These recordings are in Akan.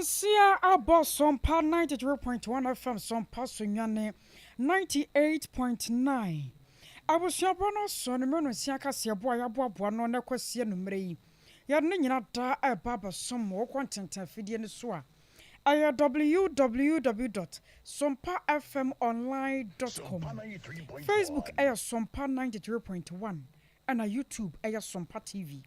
Nsia abo Sompa 93.1 FM Sompa Sunyane 98.9. Abusuabono so no menu nsia kase abo ayaboaboa no na kwasie no mre yi. Ya ne nyina da baba som wo kontenta fidie ne so a. Aya www.sompafmonline.com. Facebook aya Sompa 93.1 and YouTube aya Sompa TV.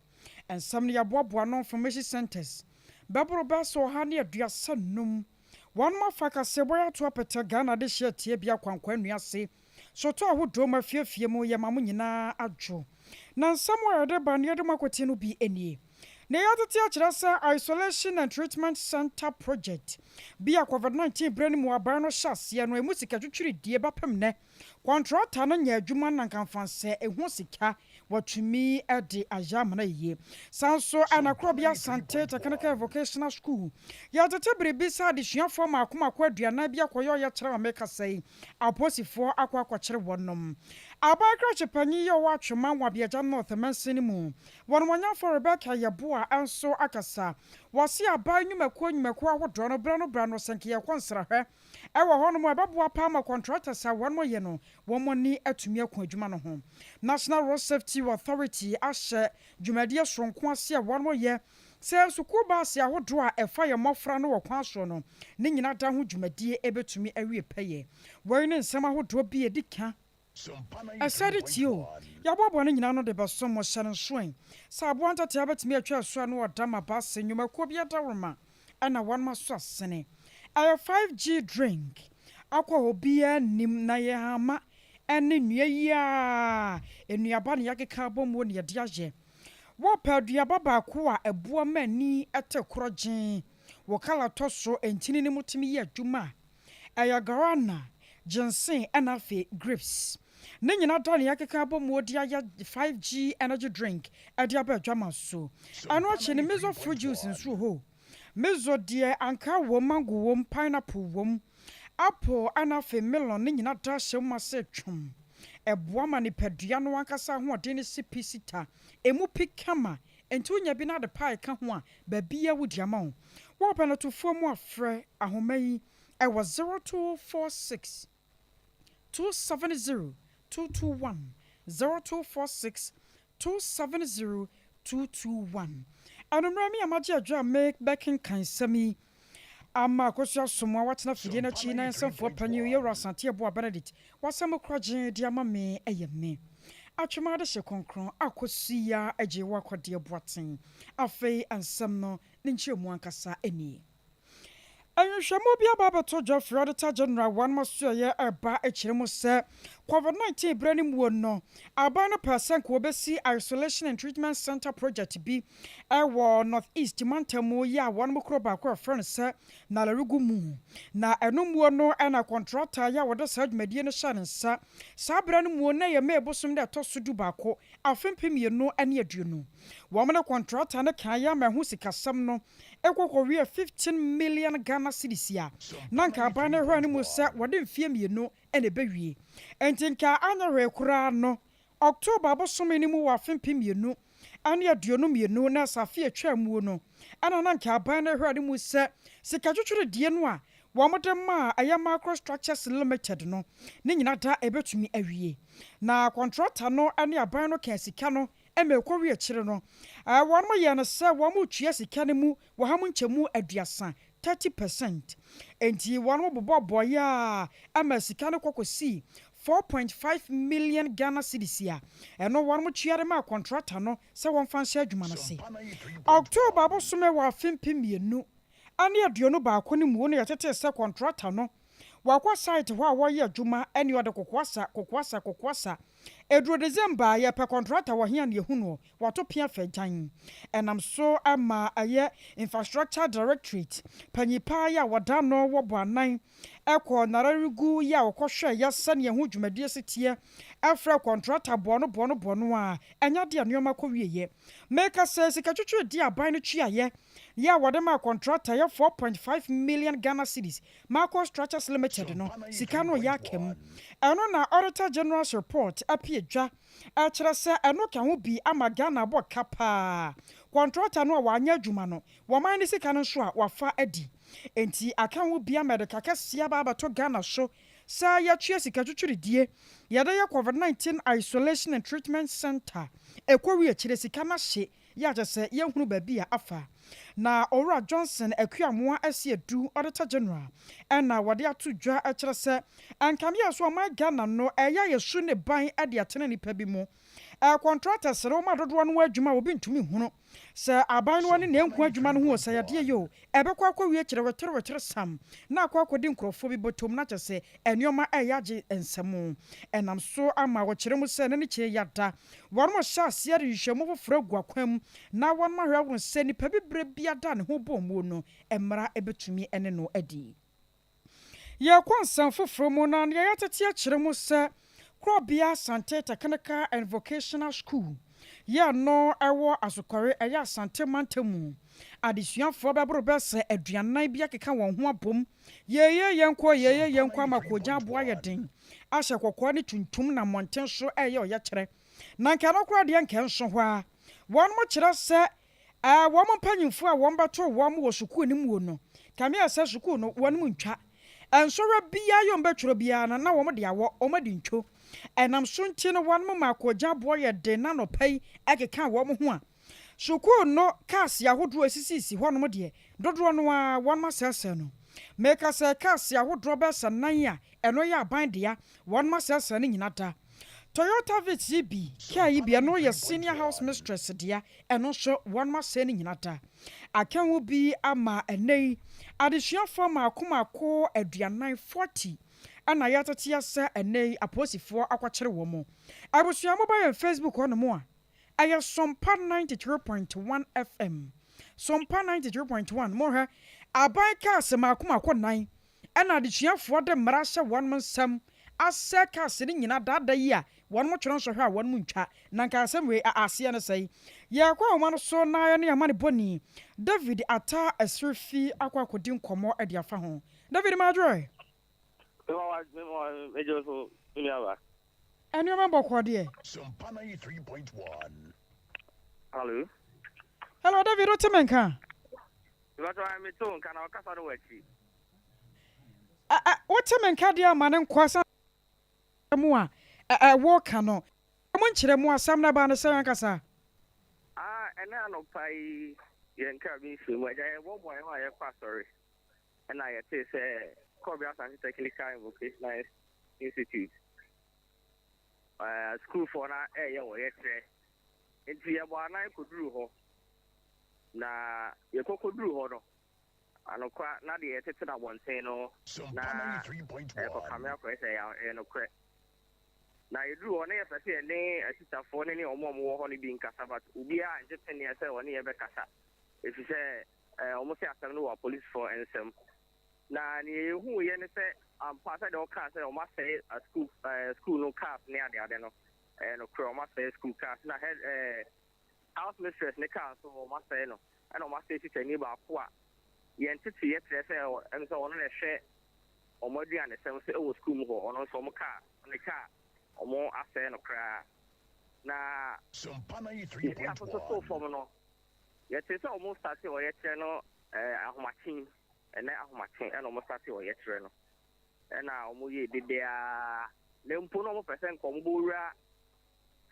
And some ya boaboa no information centers. Babro baso hani aduasa num one more faka seboya to apeta Ghana de share tie bia kwankwan nuase so to ahodo ma fiefie mu ye mamu nyina adwo na somewhere de ba ne de makote no bi enie na ya tete a kira sa isolation and treatment center project bia covid-19 brand mu aban no hyase no emu sika twetwiri die bapem ne contractor no nya adwuma na kanfanse ehu sika watumi ede ajama na ye sanso anakrobia sante technical vocational school ya tete brebisa de suafo makomako aduana bia koyo ya kire ameka sei aposifo akwakwakire wonom abakra chepanyi ye watwema wabiaja north mansini mu wonwonya for Rebecca yeboa anso akasa wase aban nyumaku ahodo no bra no senke ye konsra hwe ewo honom ababoa pa ma contractors a wonmo ye no wonmoni atumi akon adwuma no ho National Road Safety Authority ashe dwumadie sonko ase a wonmo ye se sukuba se ahodo a efa ye mofra no wokwan so no ne nyina da ho dwumadie ebetumi awie peye wori ne nsem ahodo bi edika Asarity ya bobo ne nyina no de beso mo hyɛ no soen sa abo antata abetimi atwa so no odama ba se nyumakuo bi adawroma ana wonma so asene a 5G drink akwa obia nim na ye hama ene nua yi a enuaba ne yakeka bomu ne de agye wo padua baba ko a eboa mani ete krogen wo kala toso entini ne mutimi ye adwuma ayagarana ginseng anafe grapes ne nyina da ne yakeka bomu odi aya 5G energy drink ade abadwama so ano ache ne mezo fruit juice nso ho mezo de anka wo mango wo pineapple wo apple anafe melon ne nyina da hye ma se twum eboa ma ne padua no ankasa ho ode ne sipisita emu pikama enti onya bi na de pie ka ho a ba bia wudiama wo pa na to fo mu afre ahomayi I was 0246 270 221 0246 270 221 Anumrami amaje adwa make backing kansami ama kosia somwa watena fidie na chi na nsamfo panyu ye rasante ebo Benedict wasam krogen dia ma me eyeme atwema de hye konkron akosia agye wakode boaten afei ansam no ne nchemu ankasa eni Ayushamo bia baba to Geoffrey Auditor General one maso ye eba ekiremu se COVID-19 brani mu no aba no person ko obesi isolation and treatment center project bi ewo northeast mantamu ya one mukro ba ko friend se na larugu mu na enum no na contractor ya wodo sa dwumadie no hya nsa sa brani mu na ye mebosum de to so du ba ko afempem ye no ane aduonu wo me contractor na kan ya ma hu sikasam no ekwokowie 15 million Ghana cedis ya nanka ba na hwa ne mu se wode mfie mienu ene bewie entinka anya rekura no October abosom ni mu wa fempem mienu ane aduonu mienu na safi atwa mu no ana nanka ba na hwa ne mu se sikatwetwere die no a wo modem ma aya macro structures limited no ne nyina da ebetumi awie na contractor no ane aban no ka sika no emekwowi akire no won mo ye no se wo mo twa sika ne mu wo ha mo nchemu aduasa 30% enti won mo bobo ya ama sika no kokosi 4.5 million Ghana cedis ya eno won mo twa ma contractor no se won fanse adwuma no se October abosome wa fempem mienu ane aduonu ba ko ne mu no yetete se contractor no wakwa site ho a wo ye adwuma ene ode kokwasa Edro December ya pe contractor wo hia ne ehunu wato pia fajan enam so ama aye infrastructure directorate panyipa ya wada no wo bo anan ekọ nararigu ya okohwe ya sane hu dwumadie setie afra contractor bono a enya de anuoma ko wieye make say sika twetwe di aban no twiaye ya wada ma contractor ya 4.5 million Ghana cedis Marco Structures Limited no sika no ya kem eno na Auditor General's report apie dwa a kire se eno ka ho bi ama Ghana bo kapa contractor no wa anya adwuma no wo man ni sika no so a wafa adi enti aka ho bia medical kasia ba to Ghana so sa ya twa sika twetwedie ya da ya COVID-19 isolation and treatment center ekwawi akire sika na hye ya jese ye hunu ba bia afa na Owura Johnson akuamoa asiedu auditor general na wade ato dwa akire se ankame aso ma Ghana no eya yesu ne ban ade atene nipa bi mu contractors ro ma dodo no adwuma obi ntumi hunu se aban no ne nenku adwuma no ho se yade yo ebekwa akwawi akire wetere sam na akwakodi nkrofo bi botom na kyese enioma eyaje ensemu enam so ama wo kire mu se ne kire yada wormo sha ase re hwemu foforo guakwam na won ma hwe se nipa bibre biada ne ho bomu no emra ebetumi ene no adi ye kwansan foforo mu na ye yatete akire mu se Krobia Sante Technical and Vocational School. Ya no ewo asukore eya Sante Mantemu. Adisuafo bebro bese aduanan bia keka won ho abom. Yeye yenkwa makoja aboa yeden. Ahye kokko ne tuntum na monten so eye oya kire. Na nka no kra de nka nso ho a. Won mo kire se won mo panyimfo a won beto won mo wo sukuu ni mu no. Kame asa sukuu no won mo ntwa. Ensoro bia yo mbetworo bia na wo mo de awo o mo de ntwo. Enam so nti no wan mo makoja boy ye de na no pai ekeka wo mo ho a suku no kasi ahodo asisisi ho no mo de dodo no a wan ma sese no meka se kasi ahodo be sanan a eno ya aban de ya wan ma sese no nyina da Toyota VTB kai bia no ye senior house mistress dia eno so wan ma se no nyina da akan wo bi ama enei adesuafo makomako aduanan 40 ana ya tatia sa enei aposifo akwakere wo mo abusua mo ba Facebook ono mo a aye Sompa 93.1 FM Sompa 93.1 mo ha aban ka asema akomako nan ana adesuafo de mrasha won mo nsam asa ka se ni nyina dada yi a won mo twero so hwa won mo ntwa na nka asem we ase ne sai ye kwa o no so na ya ne ya mane boni David ata asrefi akwakodi nkomo e de afa ho David Madroy and you remember what dear? Sompa 93.1. Hello. Hello, David Otemenka. What I'm told, can I cast away? Otemenka, dear man, and Quasa Moa, a walk canoe. I want you to more some about the Sankasa. And I know by Yankabi, where I won't buy my pastor. And I say, Korea Technical and Vocational Institute. School for na yo yetre enti ye bo anan koduru ho na ye kokoduru ho no anokwa na de yetete na bonten no na ko kamera ko ese ya no kre na yeduru ho na ye pese ne asitafo ne omo ho no bi nkasa but obi a nje tene ese woni ye be kasa efise omo se asem no wa police for ensem na ni hu ye ne se pasa de oka se o ma say a school no cars near the other no no crow ma say school cars na head house mistress ne car so o ma say no and o ma say ti ni ba ko a ye ntete ye tre se o em so ono na hwe o mo dua ne sem se o school mu ho ono so mo car ne car o mo asay no kra na Sompa 93.1 ya so form no ye te se o mo start o ye tre no ahomachin ene ahomachin and o mo start o ye tre no na omo ye dedea le mpo no mo percent ko mo bowura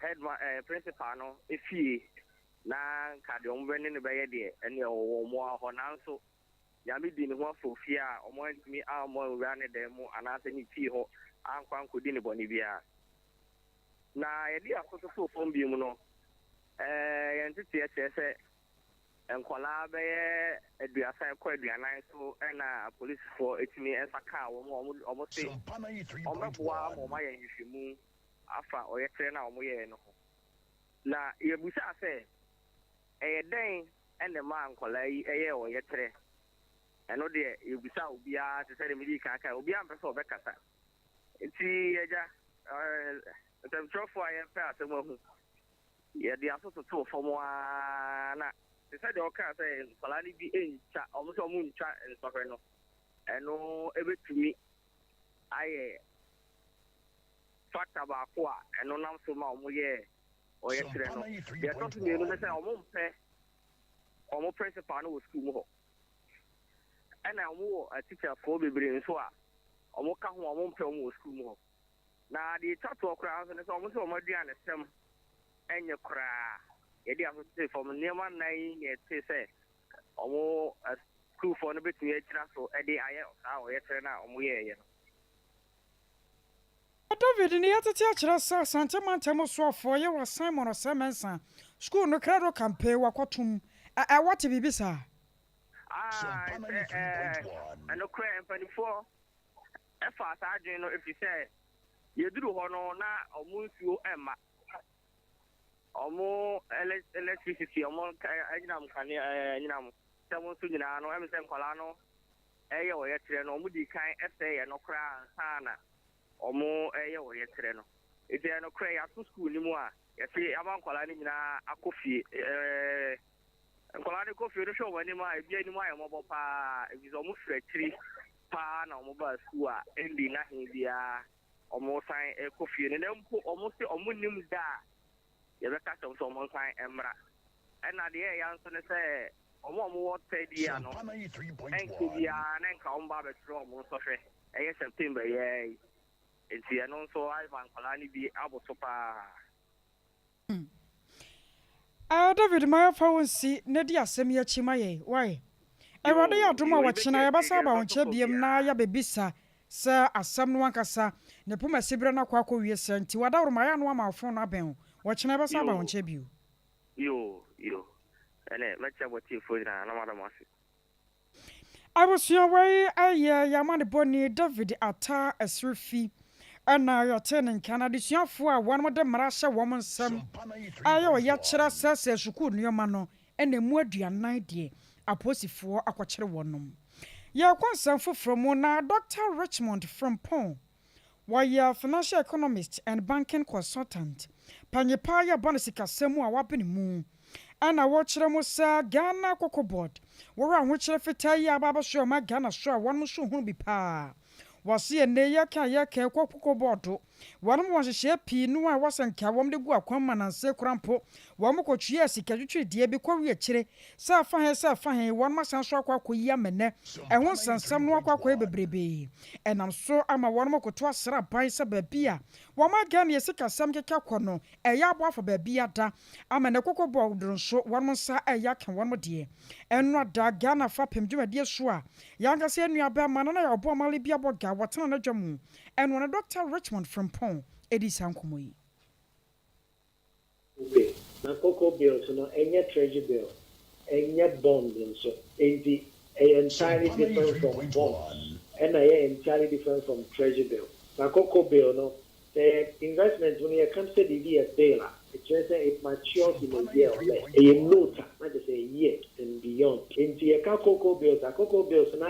head principal no efie na kade omo bene ne beye de ene omo aho na nso ya me di ne ho afofie a omo ntimi a omo wura ne dem ana se ni fie ho ankwa nkodi ne boni bia na ye di akoto so fom bi mu no ye ntete ye chese enkola beye aduasa ko aduanan so na police for etimi ensaka omo say omo boa mo ma ye nhwemu afa oyetre na omo ye no na ye busa say den ene ma enkola yi eye oyetre eno de ye busa obia te say me di kaka obia mpese obekasa enti eja tem trofo aye fa asemo hu ye di asoso to fomo na they said the okay say palani bi encha almost omuncha nsofre no eno ebetumi aye factor ba ko a eno nam so ma omoye oye tre no they talk to me no say omompe omo principal no school mo ɛna ɔmo wɔ teacher for bebree nso a ɔmo ka ho ɔmo mpɛ ɔmo wɔ school mu hɔ na deɛ twa koraa nso ne sɛ ɔmo sɛ ɔmo aduane sɛm ɛnyɛ koraa yɛde asosɛ fam nneɛma nan yɛ te sɛ ɔmo school for no bɛtumi agyina so ɛde ayɛ saa ɔyɛ kyerɛ no a ɔmo yɛɛyɛ no David ni yɛtete akyerɛ sɛ santemantam soafoɔ yɛwɔ Simon Ɔsɛmɛnsa school no krado campaign wakɔtom ɛwɔte biribi saa ɛno korɛ mpanimfoɔ ɛfa saa adwene no ɛfiri sɛ yɛduru hɔ no na ɔmo nsuo ɛmma ɔmo electricity ɔmo anyinam kane anyinam sɛ mo nso nyinaa no ɛmi sɛ nkɔlaa no ɛyɛ wɔyɛ kyerɛ no ɔmo di kan ɛsɛ yɛ no koraa nsa na ɔmo ɛyɛ wɔyɛ kyerɛ no eti ɛno koraa yɛato school ni mu a yɛte ama nkɔlaa no nyinaa akɔ fie nkɔlaa no kɔ fie no hwɛ wɔn anim a ebi anim ayɛ mɔbɔ paa ebi sɛ ɔmo firi akyiri paa na ɔmo ba school a ɛndi n'ahen biara ɔmo san ɛkɔ fie no na mpo ɔmo sɛ ɔmo nim da yɛbɛka sɛm sɛ ɔmo nsan mmra ɛna deɛ ɛyɛ nso ne sɛ ɔmo wɔ third year no ɛnko biara na nka ɔmo ba bɛkyerɛ ɔmo nso hwɛ ɛyɛ September yɛɛ nti ɛno nso ayɛma nkɔlaa no bi abɔ so paa David Mayafa wonsi na di asɛm yɛ akyi ma yɛ why Awurade yɛ adom a wɔkyena yɛbɛsa aba wo nkyɛ biam na yɛbɛbisa sɛ asɛm no ankasa ne poma sibire no akɔ wie sɛ nti wadaworo ma yɛ no ama afo no abɛn wɔkyena yɛbɛsa aba wo nkyɛ bio yo ɛnɛ mɛkyɛ bɔtiefo nyinaa na madam ase abusua wei ayɛ yɛama ne bɔne David ata asrefi ɛna yɛte ne nka na adesuafoɔ a wɔn de mmara hyɛ wɔn nsɛm ayɛ ɔyɛ kyerɛ sɛ sukuu nneɛma no ɛna mu aduanan deɛ aposifoɔ akɔkyere wɔn nom yɛkɔ nsɛm foforɔ mu na Dr. Richmond Frimpong wɔyɛ financial economist and banking consultant panyipa yɛ bɔ ne sikasɛm a wabene mu ɛna wɔkyerɛ mu sɛ Ghana Cocoa Board wɔwɔ ahokyerɛ fitaa yi aba abɛhwɛ ɔma Ghana so a wɔn nso hunu bi paa wɔsi ene yɛka Cocoa Board wɔn mo hyehyɛ pii no a wɔsɛnka wɔn de gu akwan mananse korampo wɔn mo kɔtwe sika twitwi die bi kɔ wie kyire sɛ afa he wɔn ma san so akɔ yi amene ɛho nsɛnsɛm no akɔ bebrebe ɛnam so ama wɔn mo koto asra ban sɛ baabi a wɔn ma Ghana sika sam keka kɔ no ɛyɛ abo afa baabi ada ama ne Cocoa Board nso wɔn mo nsa ɛyɛ ka wɔn mo deɛ ɛno ada Ghana fa pem dwumadie so a yɛankasa nnuaba ma no na yɛ ɔbɔ amale bi abɔ ga wɔtena na dwamu ɛno na Dr. Richmond Frimpong edi sankomo yi okay na Cocoa bills no enye treasury bill enye bond nso enti entirely different from bond and entirely different from treasury bill na Cocoa bill no the investment when you come to the year bill it just it matures in a year a note not just a year and beyond enti a Cocoa bills na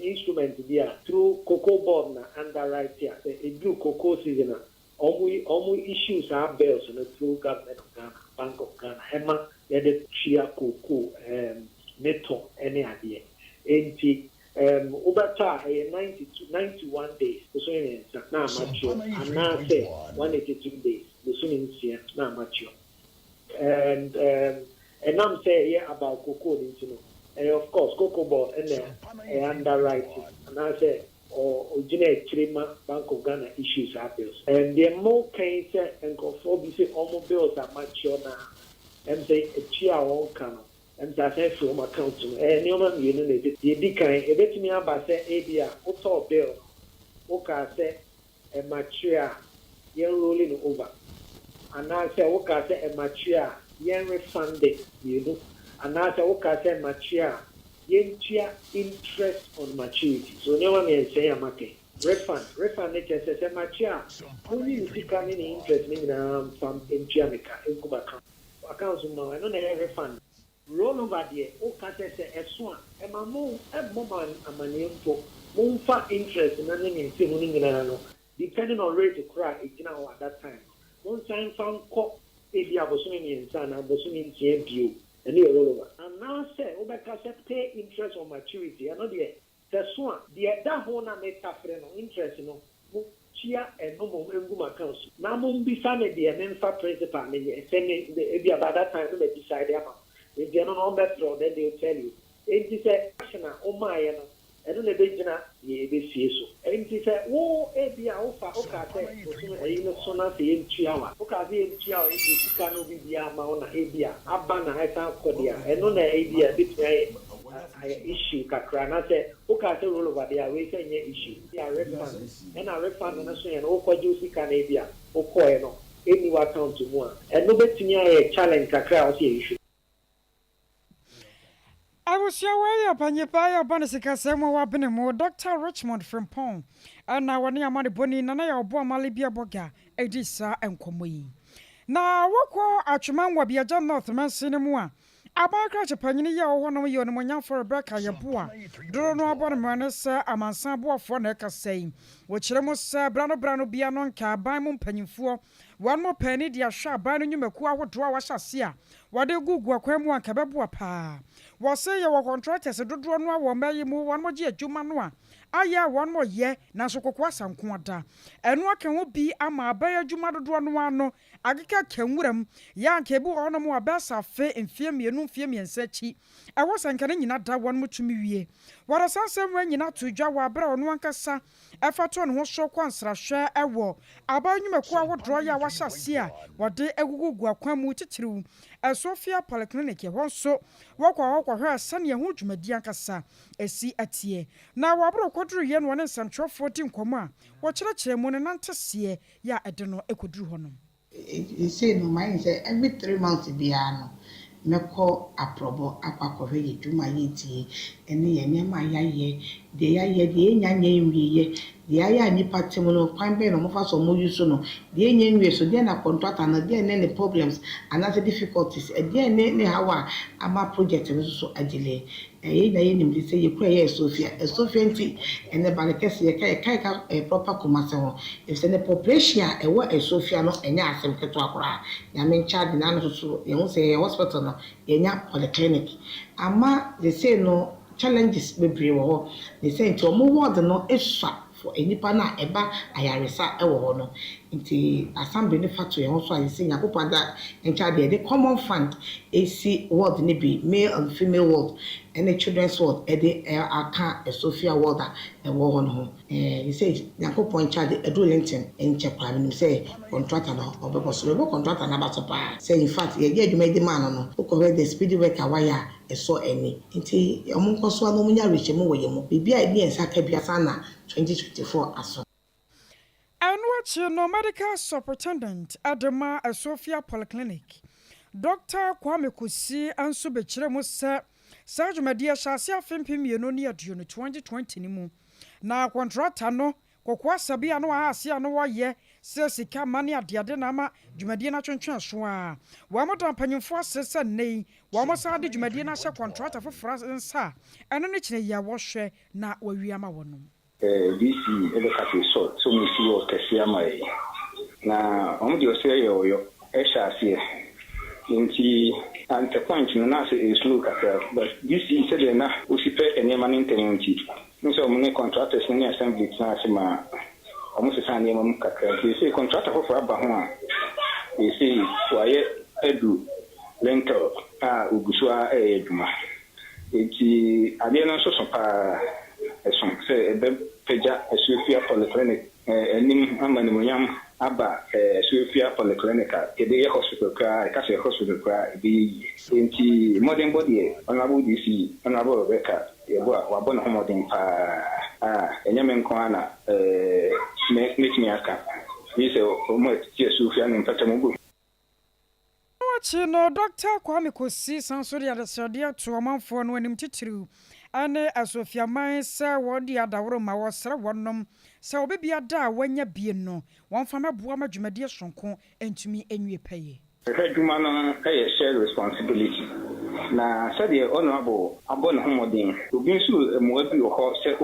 instrument there through Cocoa Board na underwrite here a do cocoa season almost issues our bills through government of Ghana, Bank of Ghana, Emma, the Chia Cocoa, Neto, any idea. Enti, Ubata, 91 days, the swimming now mature, and now say 182 days, the swimming here now mature. And I'm saying here about cocoa, and of course, Cocoa Board and then underwriting, and I say, or originate Bank of Ghana issues our bills. And the more cases and conform say almost bills are mature now. And say a chia on can and that's a from account to any human unit. The decline, a bit me about say ABA, auto bill, okay, say a mature, you're rolling over. And I say, okay, say a mature, you're refunded, you know. And I say, okay, say mature. Yentia interest on maturity. So no one may say refund nature says mature. Only you see coming interest meaning from Jamaica in Cuba accounts I don't have refund. Roll over there, okay say a swan. And my mom a moment a money for Mumfa interest in anything depending on rate to cry it now at that time. One time found cop maybe I was swimming in San, I was swimming in view. And you roll over. And now say, Obeka pay interest on maturity. I know the one, the that one I make interest, chia and no more accounts. Now, be family, the Menfa principal, and send it about that time to decide the amount. If they're not on that road, then they'll tell you. enti sɛ action a ɔmaayɛ no ɛno na ɛbɛgyina deɛ ɛbɛsie so enti sɛ wo ebi a wofa woka sɛ ɔsom ɛyi no so na sɛ yɛntua wa woka sɛ yɛntua wa ɛdi sika no bi biara ma wo na ebi a aba na ɛsan kɔ deɛ a ɛno na ebi a ɛbɛtumi ayɛ issue kakra na sɛ woka sɛ roll over deɛ a wei sɛ nyɛ issue yɛ refund ɛna refund no so yɛ no wokɔgye wo sika no ebi a wokɔɛ no ɛni w'account mu a ɛno bɛtumi ayɛ challenge kakra a wɔsɛ yɛ issue. I was your way up and you buy a bonusika same wabene more Dr. Richmond from Pong. And now when you money bonny, none of your boy Malibia Boga, Edisa and Komui. Now, what Archman will be a John Northman cinema. About crash a penny ya one of your monya for a Rebecca ya boa. Don't know about a man, sir, a man sambo for necker saying, which almost Brano Bianon car buy mon penny for. One more penny, dear sharp, binding you Makua would draw us a seer. What they go Quemo and Cababua pa. Was say your contractors a do draw no one may you move 1 more year, Jumanoa. Ah, yeah, 1 more year, Nasoquas and Quanta. And what can be a ma bay Jumado Duano, Agika Kenwuram, Yan Cable on more best of fair and fear me and fear me and said she. I was encouraging not that one much to me. What a sunset when you not to Jawa Brown one cassa, Efferton was so quansra share a war. About you Makua would draw ya was a seer, what they a go Quamu to a Sophia Polyclinic, one so walk her son, your huge mediancasa, a sea at ye. Now, I broke quadru yen 1 and some 14 comma. What church a monananta see, ya I don't know, a quadru. You say no mind say every 3 months biano. Meko aprobo akwakɔhwɛ yɛ dwuma yɛ tie ɛne yɛ nneɛma ayɛ de yɛ de enya nwie de ayɛ nipa tem no kwan bɛ no mofa so mo yuso no de enya nwie so de na contractor na de ne problems and other difficulties de ne hawa ama project no so agile ɛyɛ na yɛ nim de sɛ yɛ kura yɛ Sophia nti ɛne ba kɛse yɛ kai proper commerce ho if sɛ ne population a ɛwɔ Sophia no ɛnyɛ asɛm keto akora ya men charge na no so yɛ ho sɛ yɛ hospital no yɛnya polyclinic ama they say no challenges bebree wɔ hɔ they say nti ɔmo ward no esua for enipa na eba ayaresa ɛwɔ hɔ no nti assembly ne fato yɛ ho so ayɛ sɛ nyakopa da nkyade de common fund AC ward ne bi male and female ward and children's ward de aka Sophia ward ɛwɔ hɔ no ho you say nyakopa nkyade adolescent nkyɛ kwa menim sɛ contractor no ɔbɛbɔ so ɔbɛ contractor na ba so pa say in fact yɛ adwuma di man no okɔ the speedy worker wire ɛsɔ ɛni nti ɔmo nkɔ so no mo nya rehyɛ mu wɔ yɛ mu bibia ebi ensa ka biasa na 2024 aso. And watch no medical superintendent Adama Sophia Polyclinic. Dr. Kwame Kusi and Subechiremu said, Serge Media Shasia Fimpim Yenoni at June 2020 nimu. Na contractor no, Kokwa Sabia no Asia no ye, Sika money at Diadenama, Jumadiana Chunchua. Wamadan Panufo says a nay, Wamasadi Jumadiana contractor for France and Sa, and an itch ya wash na Wiyama one. DC educative so we see what Kasiama na on the Australia HRC inti and the point na say is look at but DC said na usipe enema nintenunti so many contractors in the assembly na sema almost say enema mukaka they say contractor for aba ho a they say waye edu rental ugusua eduma inti ade na so pa eson say ebe peja Sophia Polyclinic enim amanimonyam aba Sophia Polyclinic ede hospital ka ka hospital ka bi enti modern body honorable DC honorable Rebecca yebo wabɔ no modern pa enyame nko ana me aka bi se o mo tie Sophia no mpatamugo no Dr. Kwame Kosi sansori adesade to omanfo no anim titiriu ane Sophia man se wodi adawro ma wosre wonom se obebia da wanya bie no wonfa meboa madwumade sonko entumi enwie paye adwuma no share responsibility na said honorable abon homodin obi nso mo abi ho se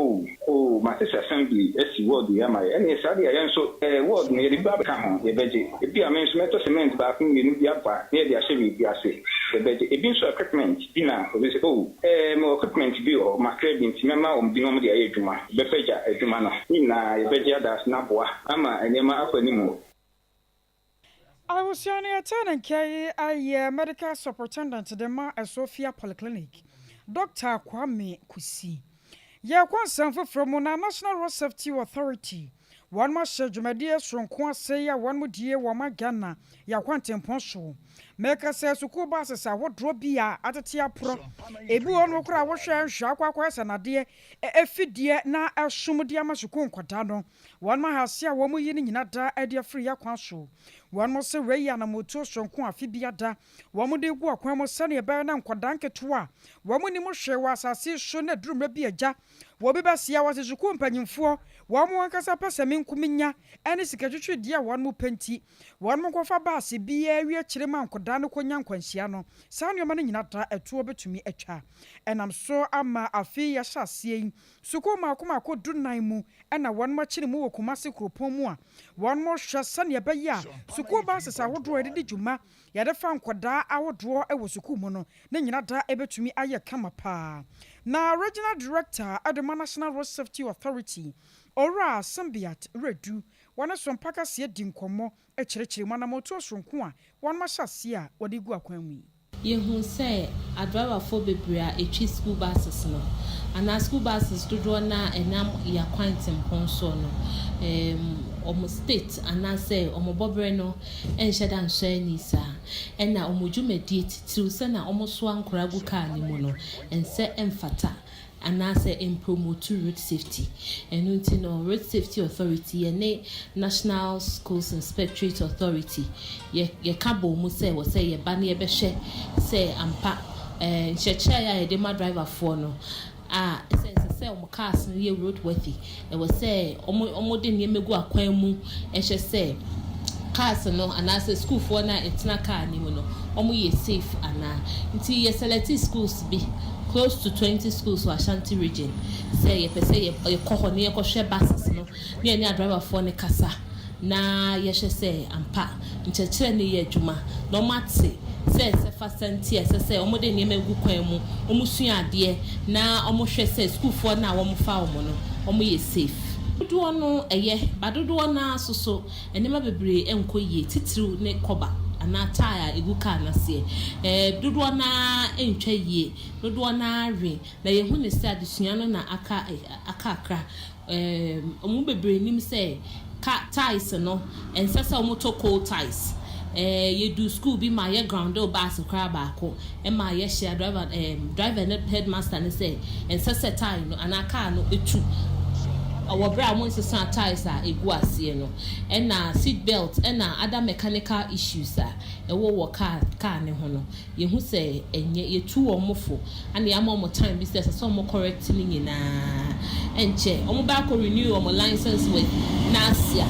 o matese assembly esi ward ya mai ene said ya nso ward no ye ba ka ho ye beje ebi amenso meto cement ba kun ye no bi aba ye de ahye bi ase ye beje ebi nso equipment bi na obi se mo equipment bi o makre bi ntimema o bi no mo de aye adwuma be peja adwuma no ni na ye beje adas na boa ama enema afani mu. I was saying a medical superintendent to the Sophia Polyclinic. Dr. Kwame Kusi. Ya kwansan foforo mu na National Road Safety Authority. One ma hyɛ dwumadie sonko ase ya one mu die wa ma Ghana ya kwantempɔn so. Meka sɛ sukuu bases awodro bi a atete apro. Ebi won kora wo hwɛ nhwa akwa sanade efidie na asomde ama sukuu nkwada no. One ma hase a wo mu yi ni nyina da ade afiri ya kwan so. One mo se wei ya na moto sonko afibia da. Wo mu de gu akwan mo sane ebe na nkwada nketo a. Wo mu ni mo hwɛ wa asase so na durumra bi agya. Wo bi basia wa sukuu mpanyimfo. Wo mu ankasa pasame nkuminya ene sikatwetwe dia one mu penti. One mo kofa baase bia wi akire man koda no konya nkwanhia no. Saa nneoma no nyina da etuo betumi atwa. Enam so ama afi ya hyasie sukuu makoma dunan mu ena one ma kire mu wokumase kropon mu a one mo hwɛ sane ebe ya sukuu bases awodro edidi dwuma yade fa nkoda awodro ewo sukuu mu no ne nyina da ebetumi aye kama pa. Na regional director at the National Road Safety Authority Ora Sambiat Redu wana Sompa kase di nkomo ekyerɛkyerɛ mana moto sonko a wan ma hyase a wode gu akwan mu. Yehu say a driver for bebre a etwi school buses no ana school buses dodo na enam ya kwantempɔn so no omo state ana say omo bobre no enhye dan so ani sa ena omo dwumadi titiru se na omo so ankora gu car ni mu no ense emfata ana say promote road safety enunti no road safety authority ne National Schools Inspectorate Authority ye kabo mu say wo say ye ba na ye be hwe say ampa nhyekye ya ye de ma driver for no say omo cars no ye roadworthy e wo say omo de ne megu akwan mu ehye say cars no ana say school for na etna car ni mu no omo ye safe ana nti ye select schools be close to 20 schools for Ashanti region say ye pese ye koho ne ye kohwe buses no ne any driver for ne kasa na ye hye say ampa nkyekere ne ye adwuma no mate say fasanti say omo de ne megu kwan mu omo sua ade na omo hwe say school for na omo fa omo no omo ye safe dodo no eye badodo na soso enema bebre enkoye titiru ne koba ana tire egu car na se dodo na entwa yie dodo na awe na ye hu ne se adesua no na aka akra omo bebre nim se car tires no ensese omo to cold tires ye do school bi ma ye ground o bus kra ba ko e ma ye share driver headmaster ne say ensese tire no ana car no etu our bra mo nsesa tires a egu ase no na seat belt na other mechanical issues a wo car ne ho no ye hu say enye ye tu omofo ana ya ma time business so mo correct ni nyina enche omo ba ko renew omo license with nasia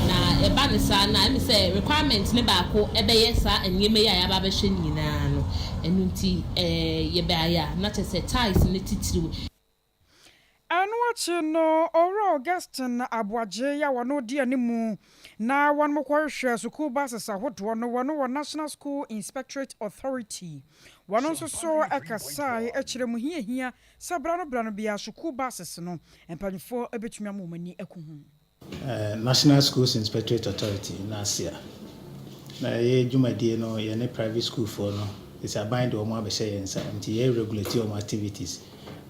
na eba ne sa na me say requirement ne ba ko ebe ye sa enyeme ya ba be hwe nyina no enu nti ye ba ya na che say tires ne titiri Anwachi no Ora Augustine Abuaje ya wano di animu na wan mokwa hwe school buses ahodo no wano National School Inspectorate Authority wano nso so akasai ekire mu hia sabra no bia school buses no empanfo ebetumi amomani akuhu National Schools Inspectorate Authority nasia na ye dwumadie no ye ne private school for no is a bind o mo abehye yensa nti ye regulate o activities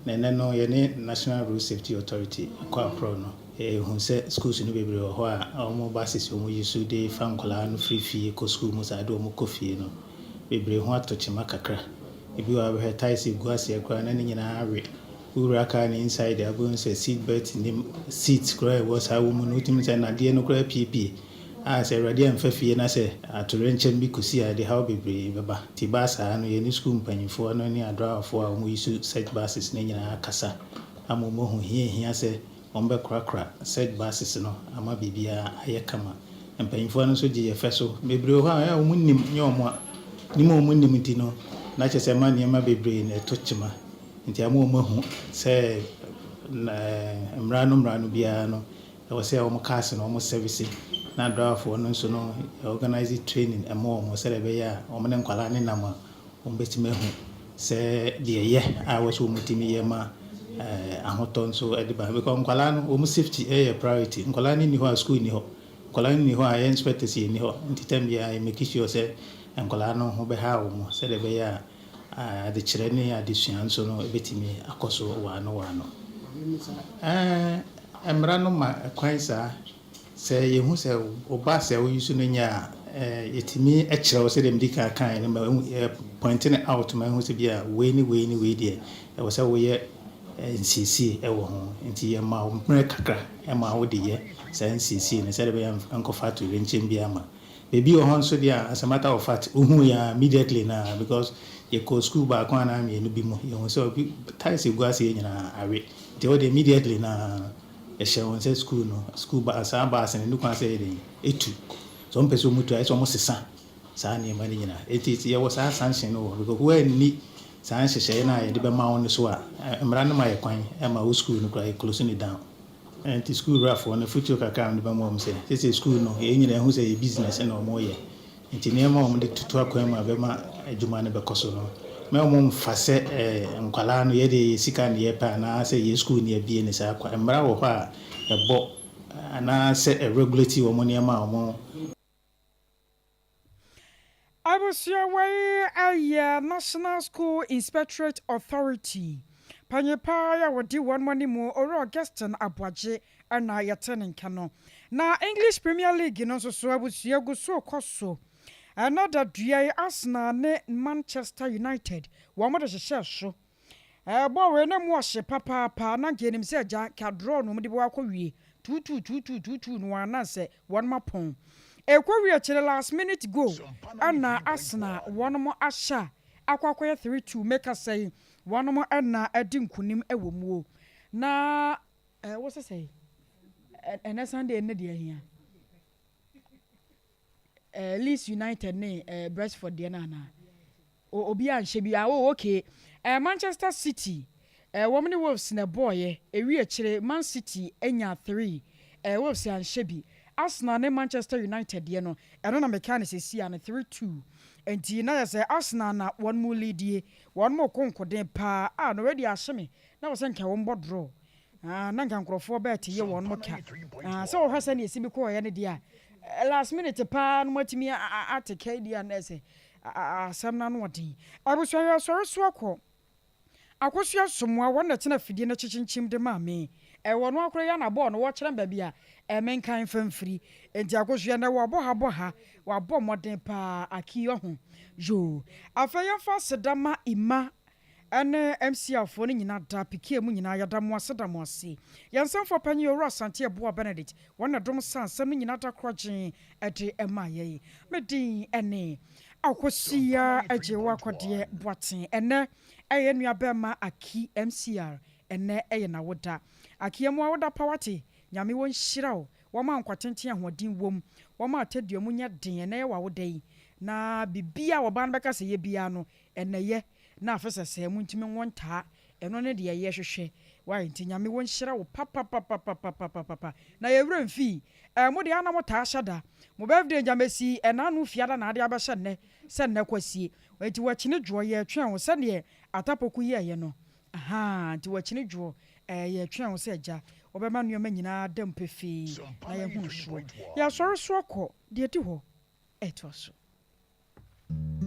na no ye ne National Road Safety Authority kwa pro no hu se schools no bebre ho a omo buses omo yisu de fankola no free ko school mo sa de omo kofie no bebre ho atochima kakra ebi wa be ties guase akra na ni nyina awe ura ka ni inside the abun say seat belt ni seat cry was how woman no timi say na de no cry pp say ready am fafie na say atorenchen bi kusi a de how bebre beba ti basa no ye ni school mpanyifo no ni adrafo a omo yisu set buses na nyina akasa amomo ho hia say ombe krakra set buses no ama bibia ayekama mpanyifo no so je ye feso bebre ho a omo nim nye omo a ni mo omo nim ti no na che say ma niam bebre na tochima nti amomo hu say mrano bia no e was say omo cars no omo service na drafo no so no organize training e mo say be ya omo ne nkwala ne nama omo betime hu say de ye a wo so mutimi ye ma ahoton so e de ba because nkwala no omo safety e priority nkwala ni ho school ni ho nkwala ni ho a inspectors ni ho nti tem ya make sure say nkwala no ho be ha omo say be ya de kyerɛ ne adesua nso no ebetimi akɔso wano mmara no ma kwan saa sɛ yehu sɛ oba sɛ wo yusu no nya yɛtumi kyerɛw sɛ dem di kan no ma point ne out ma hu sɛ bia wei deɛ ɛwɔ sɛ woyɛ nsiesie ɛwɔ ho nti yɛma wo mmerɛ kakra ɛma wo de yɛ saa nsiesie ne sɛ de bɛyɛ nkɔfa to renkyɛm bi ama bebi wɔ hɔ nso deɛ as a matter of fact uhu ya immediately na because you go school back one am you bi mu you so ties egu ase nyina awe nti wo de immediately na ɛhyɛ wɔn sɛ school ba saa baas ne nukwan sɛ yɛde etu so mpɛ sɛ mutu ayɛ sɛ ɔmo sesa saa nneɛma ne nyina eti yɛwɔ saa sanction no wɔ because wo ani saa nhyehyɛe na yɛde bɛma wo no so a mmara no ma yɛ kwan ɛma wo school no kora yɛ close ne down nti school rafo no future kakra no bɛma wɔn sɛ sɛ school no yɛ nyina hu sɛ yɛ business na ɔmo yɛ nti nneɛma wɔn de tutu akwan mu a bɛma adwuma no bɛkɔ so no mɛ wɔn mfa sɛ nkwalaa no yɛde sika ne yɛpɛ anaasɛ yɛ school ne yɛbie ne saa kwa mmara wɔ hɔ a ɛbɔ anaasɛ regulate wɔn nneɛma a wɔn Abusua wei ayɛ National School Inspectorate Authority panyepa ya wodi one money mu oro Augustine Aboagye ana yɛtene nka no na English Premier League no so abusua gu so koso another dua Arsenal ne Manchester United wo mo de hyehyɛ so bɔ we na mu ɔhye papa na genim sɛ agya ka draw no mu de bɔ akɔwie 2-2 no wana sɛ one mapon ekɔwie kyerɛ last minute goal ana Arsenal one mo ahya akwakoye 3-2 make us say one mo ana adi nkunim ɛwɔ mu na what say ɛna Sunday ne de ahia Leeds United ne Brentford de na obi anhye bi okay Manchester City women Wolves na boy ewie kyerɛ Man City enya 3 Wolves anhye bi Arsenal ne Manchester United de no ɛno na mechanics esi an 3-2 enti na yɛ sɛ Arsenal na one more lead one more konkoden pa no ready ahyeme na wo sɛ nka wo mbɔ draw na nka nkrɔfoɔ bet ye one more ka sɛ wo hwɛ sɛ ne esi bi kɔ yɛ ne dia last minute pa no matimi ateke dia na sɛ asɛm na no ɔden abusua yɛ sɔre so akɔ akosua somoa wɔn na tena fidie na kyikyenkyim de ma me ɛwɔ no akora ya na bɔɔ no wɔkyerɛ ba bia menkan famfiri enti akosua na wɔbɔ ha wɔabɔ modern pa akiyo ho yo afɛyɛ fa sedama ima ene MCR fo no nyina da pikie mu nyina yada mo aseda mo ase yɛnsɛm fo panyi owura Asante Aboa Benedict wɔn na dom san sɛm no nyina da krɔgyen ɛde ɛma yɛyi medin ɛne akosia agye wakɔdeɛ boaten ɛnɛ ɛyɛ nua bɛma aki MCR ɛnɛ ɛyɛ na woda akiamu a woda pawate nyame won hyiraw wɔma nkwatenten ahoɔden wom wɔma ataduamu nya den ɛnɛ yɛ wa woda yi na bibia wɔba no bɛka sɛ yɛ bia no ɛnɛ yɛ na afɛsɛ sɛ mu ntimi wontaa ɛno ne de yɛ hwehwɛ wai nti nyame won hyiraw papa na yɛwura mfi mo de ana mo taa hyada mo birthday jamesi ɛna no fiada na ade abɛhyɛ nnɛ sɛ nnɛ kwasie nti wɔkyene dwoɔ yɛ twɛn ho sɛ ne atapoku yɛ no nti wɔkyene dwoɔ yɛ twɛn ho sɛ agya wɔbɛma nneɛma nyinaa da mpefee na yɛ hu so yɛ sɔre so akɔ deɛ di hɔ ɛto so